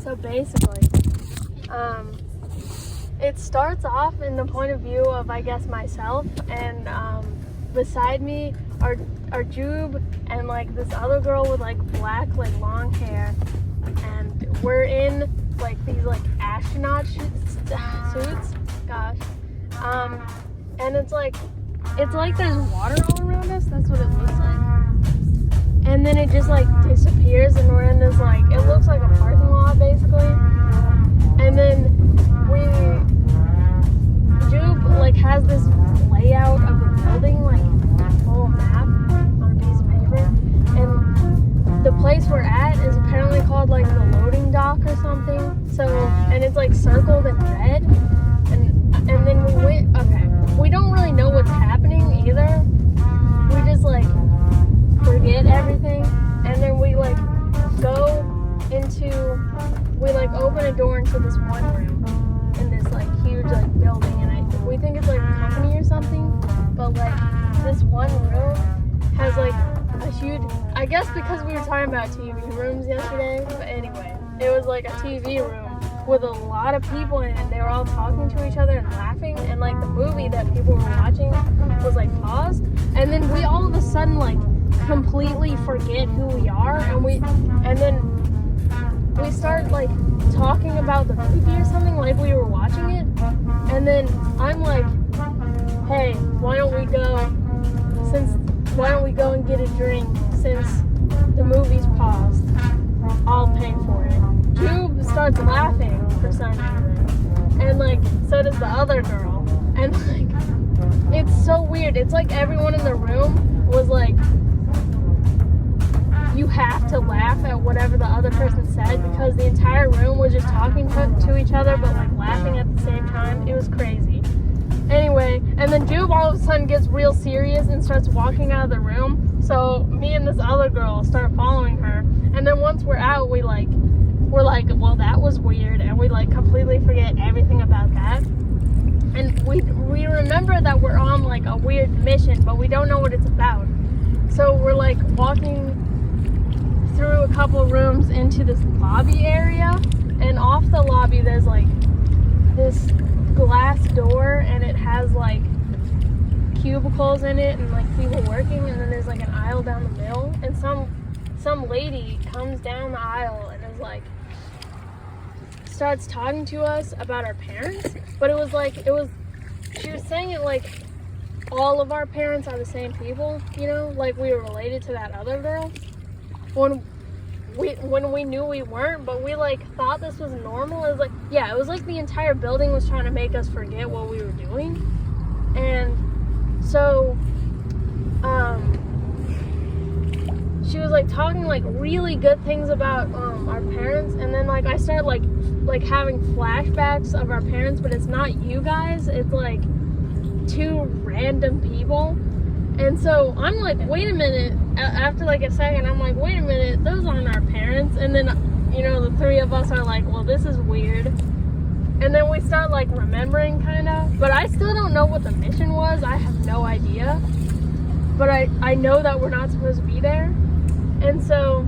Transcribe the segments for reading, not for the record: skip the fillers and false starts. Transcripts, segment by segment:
So basically, it starts off in the point of view of, I guess, myself, and beside me are Jube and like this other girl with like black, like long hair, and we're in like these like astronaut suits. Gosh, and it's like there's water all around us. That's what it looks like. And then it just like disappears, and we're in this like, it looks like a parking lot basically. And then Jube like has this layout of the building, like a full map on a piece of paper. And the place we're at is apparently called like the loading dock or something. So, and it's like circled in red. And then we went, okay, we don't really know what's happening either. We just like forget everything, and then we like go into, we like open a door into this one room in this like huge like building, and we think it's like a company or something, but like this one room has like a huge, I guess because we were talking about TV rooms yesterday, but anyway, it was like a TV room with a lot of people in it. They were all talking to each other and laughing, and like the movie that people were watching was like paused, and then we all of a sudden like completely forget who we are, and then we start like talking about the movie or something, like we were watching it, and then I'm like, hey, why don't we go and get a drink since the movie's paused? I'll pay for it. Jube starts laughing for some reason, and like so does the other girl, and like it's so weird. It's like everyone in the room was like, you have to laugh at whatever the other person said, because the entire room was just talking to each other but like laughing at the same time. It was crazy. Anyway, and then Jube all of a sudden gets real serious and starts walking out of the room. So me and this other girl start following her, and then once we're out, we're like, well, that was weird, and we like completely forget everything about that. And we remember that we're on like a weird mission, but we don't know what it's about. So we're like walking through a couple rooms into this lobby area, and off the lobby there's like this glass door, and it has like cubicles in it and like people working, and then there's like an aisle down the middle, and some lady comes down the aisle and is like, starts talking to us about our parents, but she was saying it like all of our parents are the same people, you know, like we were related to that other girl, when we knew we weren't, but we like thought this was normal. It was like, yeah, it was like the entire building was trying to make us forget what we were doing. And so she was like talking like really good things about our parents, and then like I started like having flashbacks of our parents, but it's not you guys, it's like two random people. And so I'm like, wait a minute, after like a second, I'm like, wait a minute, those aren't our parents. And then, you know, the three of us are like, well, this is weird. And then we start like remembering kind of, but I still don't know what the mission was. I have no idea. But I know that we're not supposed to be there. And so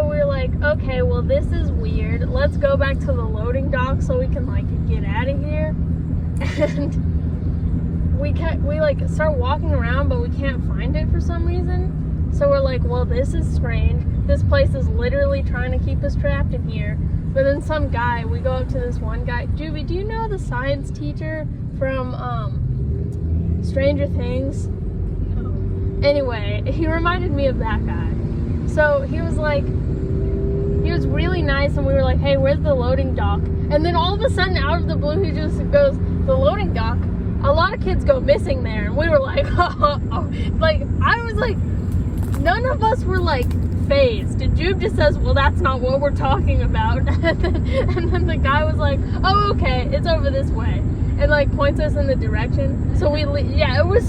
we're like, okay, well, this is weird. Let's go back to the loading dock so we can like get out of here. And we like start walking around, but we can't find it for some reason. So we're like, well, this is strange. This place is literally trying to keep us trapped in here. But then we go up to this one guy. Juvie, do you know the science teacher from Stranger Things? No. Anyway, he reminded me of that guy. So he was really nice, and we were like, hey, where's the loading dock? And then all of a sudden, out of the blue, he just goes, the loading dock? A lot of kids go missing there. And we were like, oh. Like, I was like, none of us were like phased. And Jube just says, well, that's not what we're talking about. And then the guy was like, oh, okay, it's over this way. And like points us in the direction. So it was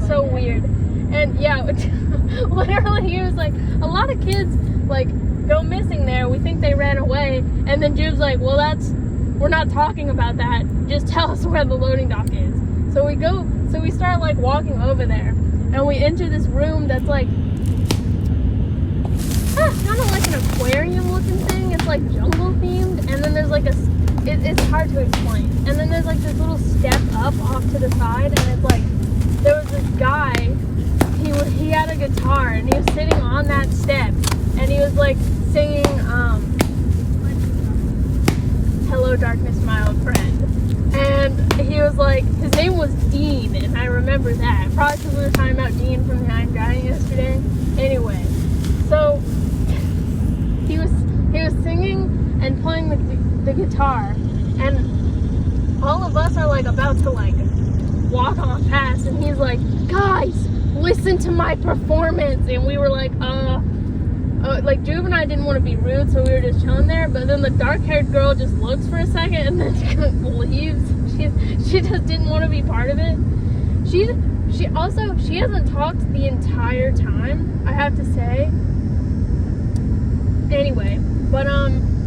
so weird. And yeah, literally he was like, a lot of kids like go missing there. We think they ran away. And then Jube's like, well, we're not talking about that. Just tell us where the loading dock is. So we start like walking over there, and we enter this room that's like, kind of like an like jungle themed, and then there's like it's hard to explain. And then there's like this little step up off to the side, and it's like there was this guy. He had a guitar, and he was sitting on that step, and he was like singing "Hello, Darkness, My Old Friend." And he was like, his name was Dean, and I remember that. Probably because we were talking about Dean from the I'm Dying yesterday. Anyway, so he was singing and playing the guitar, and all of us are like about to like walk on past, and he's like, guys, listen to my performance. And we were like, like Juve and I didn't want to be rude, so we were just chilling there. But then the dark-haired girl just looks for a second and then she leaves. She just didn't want to be part of it. She hasn't talked the entire time, I have to say. Anyway, but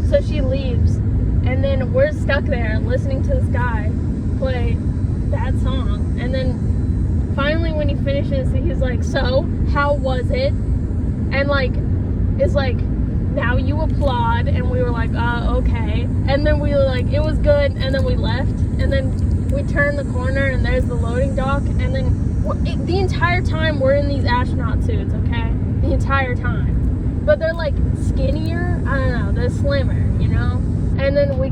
so she leaves, and then we're stuck there listening to this guy play that song. And then finally, when he finishes, he's like, "So, how was it?" And like, it's like, now you applaud. And we were like, okay. And then we were like, it was good. And then we left. And then we turned the corner, and there's the loading dock. And then the entire time we're in these astronaut suits, okay? The entire time. But they're like skinnier. I don't know. They're slimmer, you know? And then we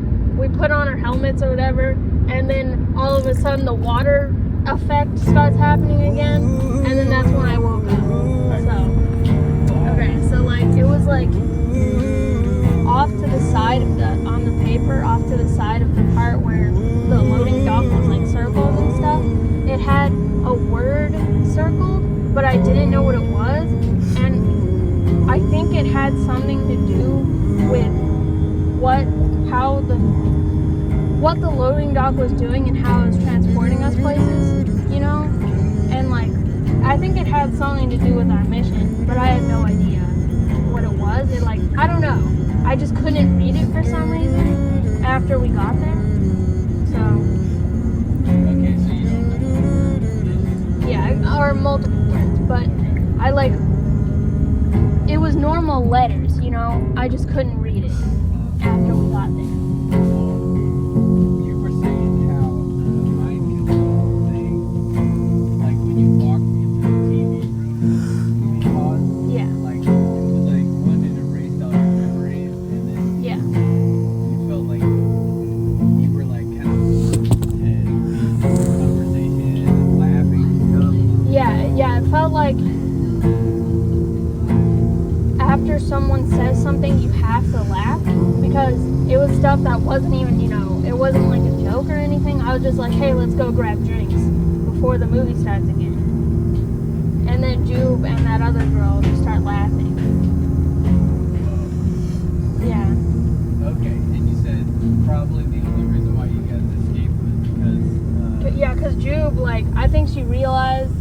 put on our helmets or whatever. And then all of a sudden the water effect starts happening again. And then that's when I woke up. So like it was like off to the side of on the paper, off to the side of the part where the loading dock was like circled and stuff. It had a word circled, but I didn't know what it was, and I think it had something to do with what the loading dock was doing and how it was transporting us places, you know? And like I think it had something to do with our mission, but I had no idea what it was. It like, I don't know. I just couldn't read it for some reason after we got there. So. Okay, so you don't know. Yeah, or multiple words, but I like, it was normal letters, you know? I just couldn't read it after we got there. You were saying how the mind control thing, like when you walk into the TV room, pause, Yeah. like it was like one it erased all your memories, and then Yeah. you felt like you were like kind of in conversation and laughing and stuff. Yeah, it felt like after someone says something, you have to laugh, because it was stuff that wasn't even, you know, it wasn't like a joke or anything. I was just like, hey, let's go grab drinks before the movie starts again. And then Jube and that other girl just start laughing. Yeah. Okay, and you said probably the only reason why you guys escaped was because Yeah, because Jube, like, I think she realized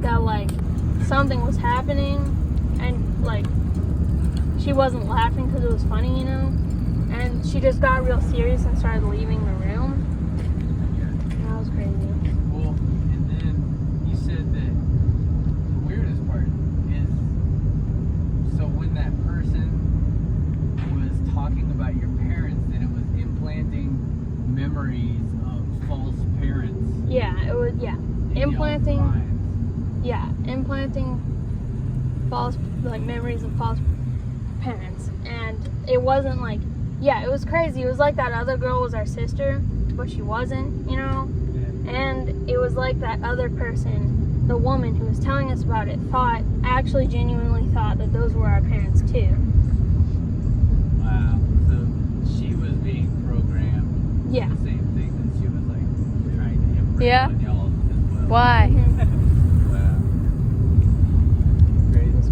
that, like, something was happening, and, like, she wasn't laughing because it was funny, you know? And she just got real serious and started leaving the room. That was crazy. well, and then you said that the weirdest part is, so when that person was talking about your parents, then it was implanting memories of false parents. Yeah, it was, yeah. in y'all's Implanting, minds. yeah, implanting false, like, memories of false parents. And it wasn't like, yeah, it was crazy. It was like that other girl was our sister, but she wasn't, you know? Yeah. And it was like that other person, the woman who was telling us about it, actually genuinely thought that those were our parents too. Wow. So she was being programmed. Yeah. The same thing that she was like trying to imprint Yeah. on y'all as well. Why? Wow. Crazy.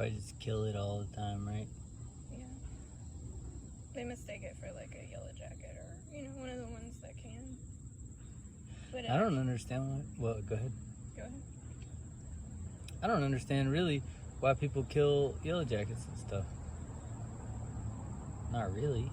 probably just kill it all the time, right? Yeah. They mistake it for like a yellow jacket or, one of the ones that can. But I don't understand why. Well, go ahead. Go ahead. I don't understand really why people kill yellow jackets and stuff. Not really.